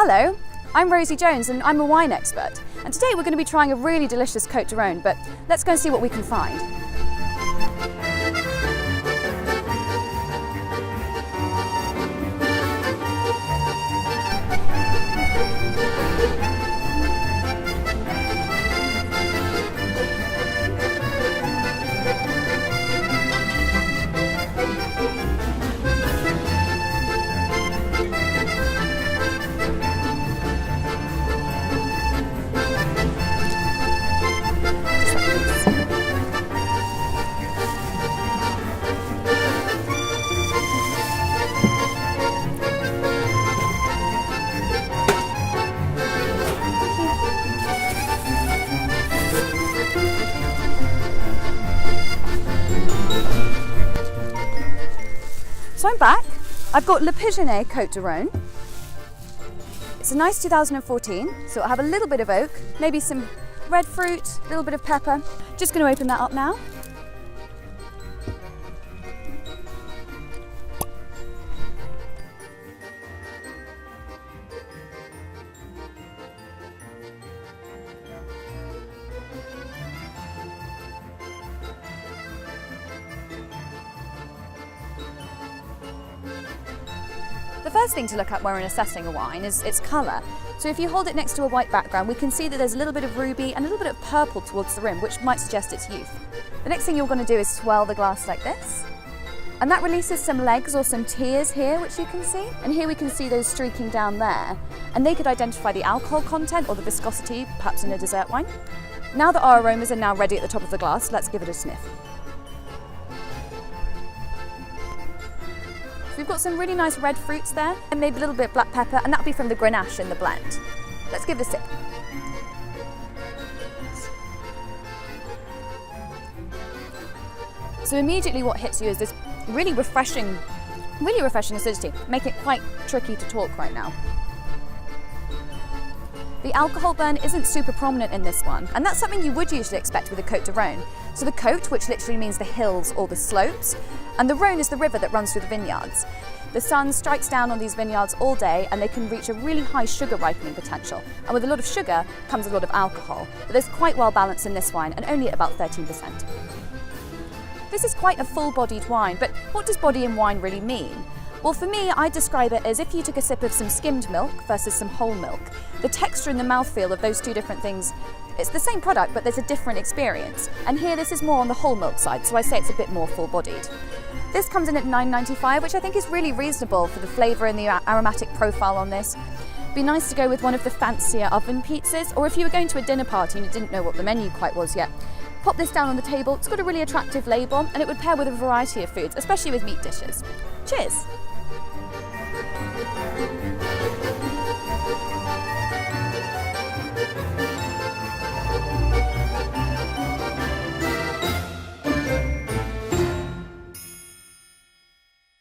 Hello, I'm Rosie Jones and I'm a wine expert. And today we're going to be trying a really delicious Côtes du Rhône, but let's go and see what we can find. So I'm back. I've got Le Pigeonnet Côtes du Rhône. It's a nice 2014, so it'll have a little bit of oak, maybe some red fruit, a little bit of pepper. Just going to open that up now. The first thing to look at when we're assessing a wine is its colour. So if you hold it next to a white background, we can see that there's a little bit of ruby and a little bit of purple towards the rim, which might suggest its youth. The next thing you're going to do is swirl the glass like this. And that releases some legs or some tears here, which you can see. And here we can see those streaking down there. And they could identify the alcohol content or the viscosity, perhaps in a dessert wine. Now that our aromas are now ready at the top of the glass, let's give it a sniff. We've got some really nice red fruits there, and maybe a little bit of black pepper, and that'll be from the Grenache in the blend. Let's give it a sip. So immediately what hits you is this really refreshing acidity, making it quite tricky to talk right now. The alcohol burn isn't super prominent in this one, and that's something you would usually expect with a Côtes du Rhône. So the Côte, which literally means the hills or the slopes, and the Rhône is the river that runs through the vineyards. The sun strikes down on these vineyards all day and they can reach a really high sugar ripening potential. And with a lot of sugar comes a lot of alcohol, but there's quite well balanced in this wine and only at about 13%. This is quite a full-bodied wine, but what does body in wine really mean? Well, for me, I describe it as if you took a sip of some skimmed milk versus some whole milk. The texture and the mouthfeel of those two different things, it's the same product, but there's a different experience. And here, this is more on the whole milk side, so I say it's a bit more full-bodied. This comes in at $9.95, which I think is really reasonable for the flavour and the aromatic profile on this. It'd be nice to go with one of the fancier oven pizzas, or if you were going to a dinner party and you didn't know what the menu quite was yet, pop this down on the table. It's got a really attractive label, and it would pair with a variety of foods, especially with meat dishes. Cheers!